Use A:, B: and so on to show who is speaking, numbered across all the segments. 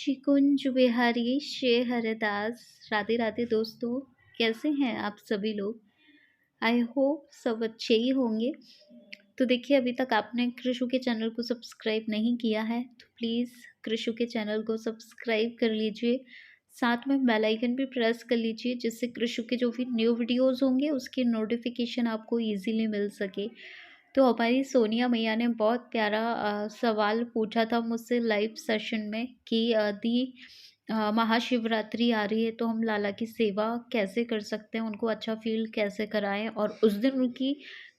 A: शिकुंज बिहारी शे हरदास। राधे राधे दोस्तों, कैसे हैं आप सभी लोग। आई होप सब अच्छे ही होंगे। तो देखिए, अभी तक आपने कृषु के चैनल को सब्सक्राइब नहीं किया है तो प्लीज़ कृषु के चैनल को सब्सक्राइब कर लीजिए। साथ में बेल आइकन भी प्रेस कर लीजिए, जिससे कृषु के जो भी न्यू वीडियोस होंगे उसकी नोटिफिकेशन आपको इजीली मिल सके। तो हमारी सोनिया मैया ने बहुत प्यारा सवाल पूछा था मुझसे लाइव सेशन में कि दी महाशिवरात्रि आ रही है तो हम लाला की सेवा कैसे कर सकते हैं, उनको अच्छा फील कैसे कराएं और उस दिन उनकी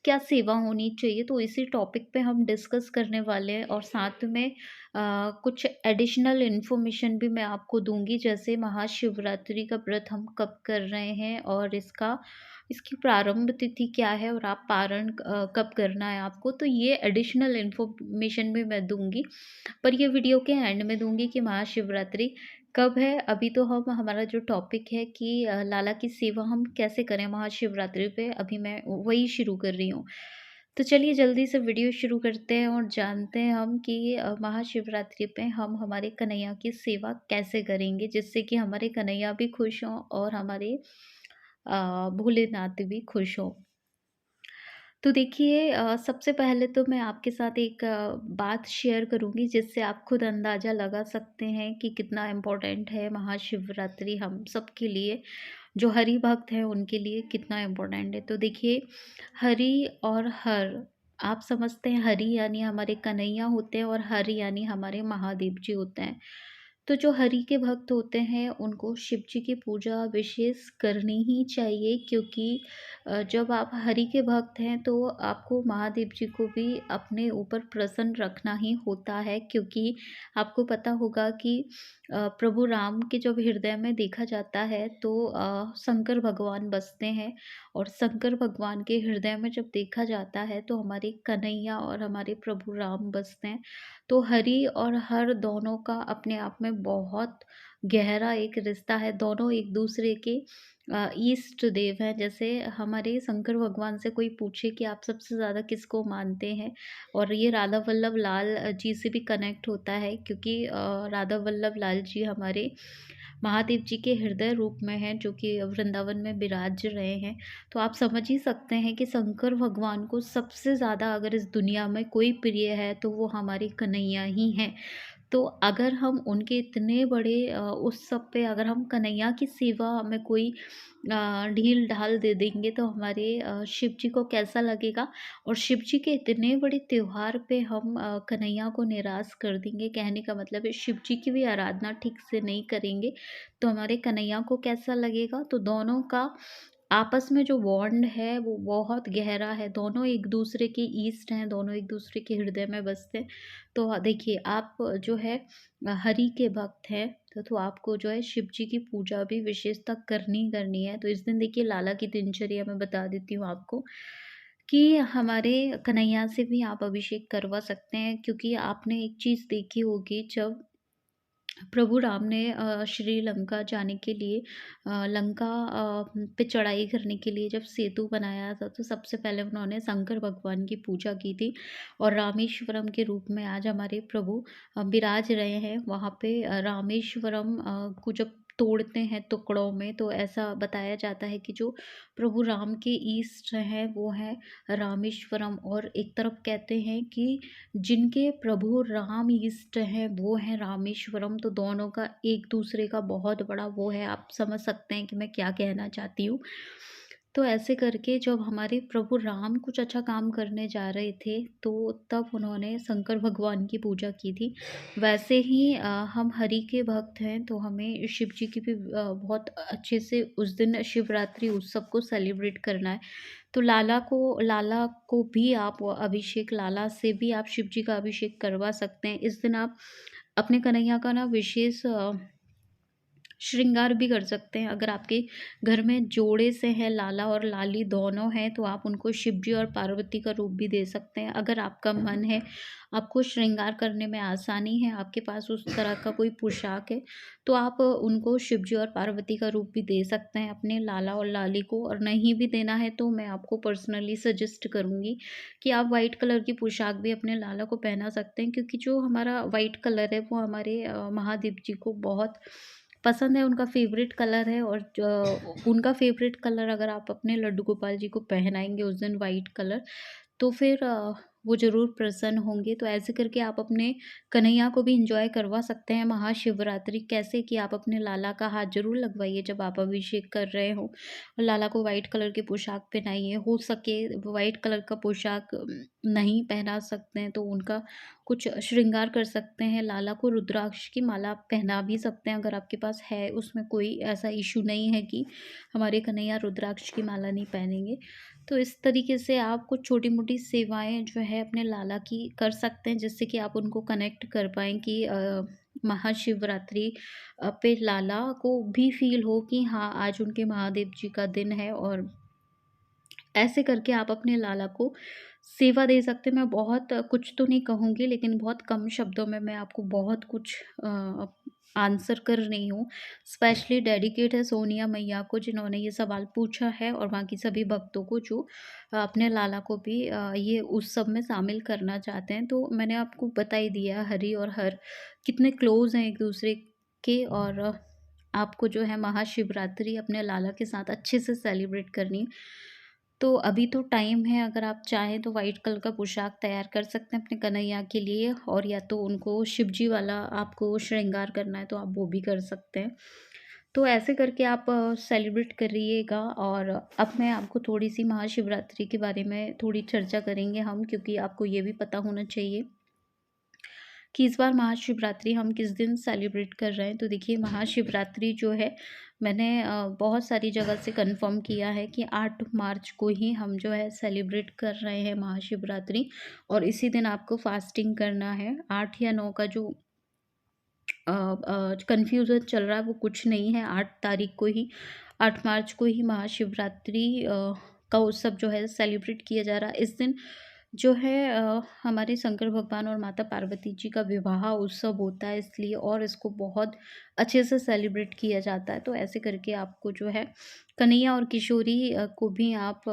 A: क्या सेवा होनी चाहिए। तो इसी टॉपिक पे हम डिस्कस करने वाले हैं और साथ में कुछ एडिशनल इन्फॉर्मेशन भी मैं आपको दूंगी, जैसे महाशिवरात्रि का व्रत हम कब कर रहे हैं और इसकी प्रारंभ तिथि क्या है और आप पारण कब करना है आपको। तो ये एडिशनल इन्फॉर्मेशन भी मैं दूंगी, पर ये वीडियो के एंड में दूंगी कि महाशिवरात्रि कब है। अभी तो हम हमारा जो टॉपिक है कि लाला की सेवा हम कैसे करें महाशिवरात्रि पे, अभी मैं वही शुरू कर रही हूँ। तो चलिए जल्दी से वीडियो शुरू करते हैं और जानते हैं हम कि महाशिवरात्रि पे हम हमारे कन्हैया की सेवा कैसे करेंगे, जिससे कि हमारे कन्हैया भी खुश हों और हमारे भोलेनाथ भी खुश हों। तो देखिए, सबसे पहले तो मैं आपके साथ एक बात शेयर करूँगी, जिससे आप खुद अंदाज़ा लगा सकते हैं कि कितना इम्पोर्टेंट है महाशिवरात्रि हम सब के लिए। जो हरि भक्त हैं उनके लिए कितना इम्पोर्टेंट है। तो देखिए, हरि और हर, आप समझते हैं हरि यानी हमारे कन्हैया होते हैं और हर यानी हमारे महादेव जी होते हैं। तो जो हरि के भक्त होते हैं उनको शिव जी की पूजा विशेष करनी ही चाहिए, क्योंकि जब आप हरि के भक्त हैं तो आपको महादेव जी को भी अपने ऊपर प्रसन्न रखना ही होता है। क्योंकि आपको पता होगा कि प्रभु राम के जब हृदय में देखा जाता है तो शंकर भगवान बसते हैं, और शंकर भगवान के हृदय में जब देखा जाता है तो हमारे कन्हैया और हमारे प्रभु राम बसते हैं। तो हरि और हर दोनों का अपने आप में बहुत गहरा एक रिश्ता है। दोनों एक दूसरे के इष्ट देव हैं। जैसे हमारे शंकर भगवान से कोई पूछे कि आप सबसे ज़्यादा किसको मानते हैं, और ये राधा वल्लभ लाल जी से भी कनेक्ट होता है, क्योंकि राधा वल्लभ लाल जी हमारे महादेव जी के हृदय रूप में हैं, जो कि वृंदावन में विराज रहे हैं। तो आप समझ ही सकते हैं कि शंकर भगवान को सबसे ज़्यादा अगर इस दुनिया में कोई प्रिय है तो वो हमारे कन्हैया ही हैं। तो अगर हम उनके इतने बड़े उत्सव पे अगर हम कन्हैया की सेवा में कोई ढील ढाल दे देंगे तो हमारे शिव जी को कैसा लगेगा। और शिव जी के इतने बड़े त्योहार पे हम कन्हैया को निराश कर देंगे, कहने का मतलब है शिव जी की भी आराधना ठीक से नहीं करेंगे तो हमारे कन्हैया को कैसा लगेगा। तो दोनों का आपस में जो बॉन्ड है वो बहुत गहरा है। दोनों एक दूसरे के ईस्ट हैं, दोनों एक दूसरे के हृदय में बसते हैं। तो देखिए, आप जो है हरि के भक्त हैं तो आपको जो है शिव जी की पूजा भी विशेषता करनी करनी है। तो इस दिन देखिए, लाला की दिनचर्या मैं बता देती हूँ आपको कि हमारे कन्हैया से भी आप अभिषेक करवा सकते हैं। क्योंकि आपने एक चीज़ देखी होगी, जब प्रभु राम ने श्रीलंका जाने के लिए लंका पे चढ़ाई करने के लिए जब सेतु बनाया था, तो सबसे पहले उन्होंने शंकर भगवान की पूजा की थी। और रामेश्वरम के रूप में आज हमारे प्रभु विराज रहे हैं वहाँ पे। रामेश्वरम को जब तोड़ते हैं टुकड़ों में, तो ऐसा बताया जाता है कि जो प्रभु राम के ईष्ट हैं वो हैं रामेश्वरम, और एक तरफ कहते हैं कि जिनके प्रभु राम इष्ट हैं वो हैं रामेश्वरम। तो दोनों का एक दूसरे का बहुत बड़ा वो है, आप समझ सकते हैं कि मैं क्या कहना चाहती हूँ। तो ऐसे करके जब हमारे प्रभु राम कुछ अच्छा काम करने जा रहे थे तो तब उन्होंने शंकर भगवान की पूजा की थी। वैसे ही हम हरि के भक्त हैं तो हमें शिव जी की भी बहुत अच्छे से उस दिन शिवरात्रि उत्सव को सेलिब्रेट करना है। तो लाला को भी आप अभिषेक, लाला से भी आप शिव जी का अभिषेक करवा सकते हैं। इस दिन आप अपने कन्हैया का ना विशेष श्रृंगार भी कर सकते हैं। अगर आपके घर में जोड़े से हैं, लाला और लाली दोनों हैं, तो आप उनको शिव जी और पार्वती का रूप भी दे सकते हैं। अगर आपका मन है, आपको श्रृंगार करने में आसानी है, आपके पास उस तरह का कोई पोशाक है, तो आप उनको शिव जी और पार्वती का रूप भी दे सकते हैं अपने लाला और लाली को। और नहीं भी देना है तो मैं आपको पर्सनली सजेस्ट करूँगी कि आप वाइट कलर की पोशाक भी अपने लाला को पहना सकते हैं, क्योंकि जो हमारा वाइट कलर है वो हमारे महादेव जी को बहुत पसंद है, उनका फ़ेवरेट कलर है। और उनका फ़ेवरेट कलर अगर आप अपने लड्डू गोपाल जी को पहनाएँगे उस दिन वाइट कलर, तो फिर वो ज़रूर प्रसन्न होंगे। तो ऐसे करके आप अपने कन्हैया को भी एन्जॉय करवा सकते हैं महाशिवरात्रि। कैसे कि आप अपने लाला का हाथ ज़रूर लगवाइए जब आप अभिषेक कर रहे हो, और लाला को वाइट कलर की पोशाक पहनाइए। हो सके वाइट कलर का पोशाक नहीं पहना सकते हैं तो उनका कुछ श्रृंगार कर सकते हैं। लाला को रुद्राक्ष की माला आप पहना भी सकते हैं अगर आपके पास है, उसमें कोई ऐसा इश्यू नहीं है कि हमारे कन्हैया रुद्राक्ष की माला नहीं पहनेंगे। तो इस तरीके से आप कुछ छोटी-मोटी सेवाएँ जो है अपने लाला की कर सकते हैं, जिससे कि आप उनको कनेक्ट कर पाएँ कि महाशिवरात्रि पे लाला को भी फ़ील हो कि हाँ, आज उनके महादेव जी का दिन है। और ऐसे करके आप अपने लाला को सेवा दे सकते हैं। मैं बहुत कुछ तो नहीं कहूँगी, लेकिन बहुत कम शब्दों में मैं आपको बहुत कुछ आंसर कर रही हूँ। स्पेशली डेडिकेट है सोनिया मैया को, जिन्होंने ये सवाल पूछा है, और बाकी सभी भक्तों को जो अपने लाला को भी ये उत्सव में शामिल करना चाहते हैं। तो मैंने आपको बता ही दिया हरि और हर कितने क्लोज़ हैं एक-दूसरे के। और आपको जो है महाशिवरात्रि अपने लाला के साथ अच्छे से सेलिब्रेट करनी है। तो अभी तो टाइम है, अगर आप चाहें तो वाइट कलर का पोशाक तैयार कर सकते हैं अपने कन्हैया के लिए, और या तो उनको शिवजी वाला आपको श्रृंगार करना है तो आप वो भी कर सकते हैं। तो ऐसे करके आप सेलिब्रेट करिएगा। और अब मैं आपको थोड़ी-सी महाशिवरात्रि के बारे में थोड़ी चर्चा करेंगे हम, क्योंकि आपको ये भी पता होना चाहिए कि इस बार महाशिवरात्रि हम किस दिन सेलिब्रेट कर रहे हैं। तो देखिए, महाशिवरात्रि जो है, मैंने बहुत सारी जगह से कंफर्म किया है कि 8 मार्च को ही हम जो है सेलिब्रेट कर रहे हैं महाशिवरात्रि। और इसी दिन आपको फास्टिंग करना है। 8 या 9 का जो कन्फ्यूज़न चल रहा है वो कुछ नहीं है। 8 तारीख को ही, 8 मार्च को ही महाशिवरात्रि का उत्सव जो है सेलिब्रेट किया जा रहा है। इस दिन जो है हमारे शंकर भगवान और माता पार्वती जी का विवाह उत्सव होता है, इसलिए और इसको बहुत अच्छे से सेलिब्रेट किया जाता है। तो ऐसे करके आपको जो है कन्हैया और किशोरी को भी आप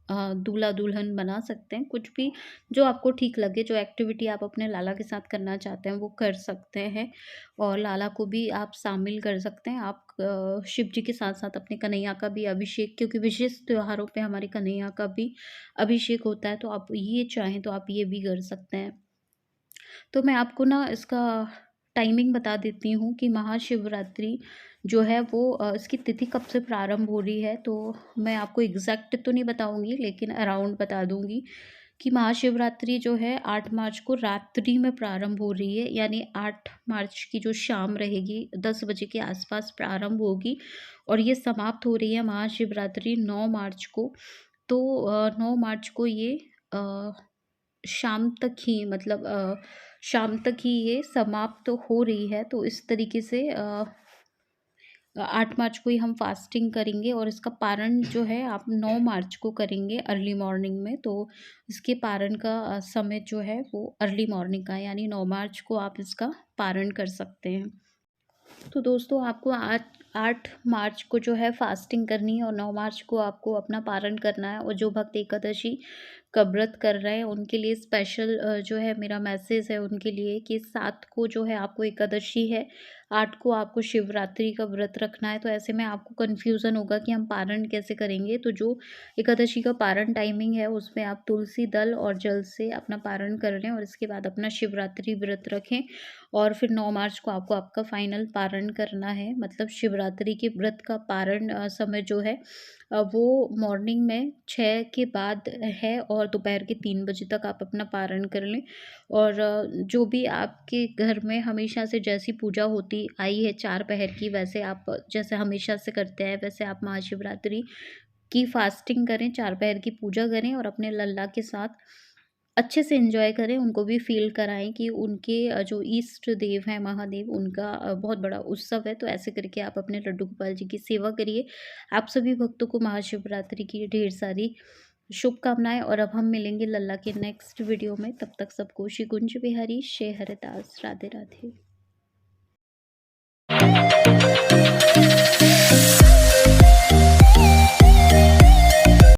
A: दूल्हा-दुल्हन बना सकते हैं। कुछ भी जो आपको ठीक लगे, जो एक्टिविटी आप अपने लाला के साथ करना चाहते हैं वो कर सकते हैं। और लाला को भी आप शामिल कर सकते हैं। आप शिव जी के साथ-साथ अपने कन्हैया का भी अभिषेक, क्योंकि विशेष त्योहारों पे हमारे कन्हैया का भी अभिषेक होता है, तो आप ये चाहें तो आप ये भी कर सकते हैं। तो मैं आपको ना इसका टाइमिंग बता देती हूँ कि महाशिवरात्रि जो है वो इसकी तिथि कब से प्रारंभ हो रही है। तो मैं आपको एग्ज़ैक्ट तो नहीं बताऊँगी, लेकिन अराउंड बता दूँगी कि महाशिवरात्रि जो है 8 मार्च को रात्रि में प्रारंभ हो रही है। यानी 8 मार्च की जो शाम रहेगी 10 बजे के आस-पास प्रारंभ होगी, और ये समाप्त हो रही है महाशिवरात्रि 9 मार्च को। तो 9 मार्च को ये अ, शाम तक ही, मतलब शाम तक ही ये समाप्त हो रही है। तो इस तरीके से 8 मार्च को ही हम फास्टिंग करेंगे, और इसका पारण जो है आप 9 मार्च को करेंगे अर्ली मॉर्निंग में। तो इसके पारण का समय जो है वो अर्ली मॉर्निंग का है, यानी 9 मार्च को आप इसका पारण कर सकते हैं। तो दोस्तों, आपको 8 मार्च को जो है फास्टिंग करनी है, और 9 मार्च को आपको अपना पारण करना है। और जो भक्त एकादशी का व्रत कर रहे हैं उनके लिए स्पेशल जो है मेरा मैसेज है उनके लिए, कि 7 को जो है आपको एकादशी है, 8 को आपको शिवरात्रि का व्रत रखना है। तो ऐसे में आपको कन्फ्यूज़न होगा कि हम पारण कैसे करेंगे। तो जो एकादशी का पारण टाइमिंग है उसमें आप तुलसी दल और जल से अपना पारण कर लें, और इसके बाद अपना शिवरात्रि व्रत रखें। और फिर 9 मार्च को आपको आपका फाइनल पारण करना है। मतलब शिवरात्रि के व्रत का पारण समय जो है वो मॉर्निंग में 6 के बाद है, और दोपहर के 3 बजे तक आप अपना पारण कर लें। और जो भी आपके घर में हमेशा से जैसी पूजा होती आई है 4 पहर की, वैसे आप जैसे हमेशा से करते हैं वैसे आप महाशिवरात्रि की फास्टिंग करें, 4 पहर की पूजा करें, और अपने लल्ला के साथ अच्छे से एन्जॉय करें, उनको भी फ़ील कराएँ कि उनके जो इष्ट देव हैं महादेव, उनका बहुत बड़ा उत्सव है। तो ऐसे करके आप अपने लड्डू गोपाल जी की सेवा करिए। आप सभी भक्तों को महाशिवरात्रि की ढेर सारी शुभकामनाएँ, और अब हम मिलेंगे लल्ला के नेक्स्ट वीडियो में। तब तक सबको श्री कुंज बिहारी जय हरदास। राधे राधे।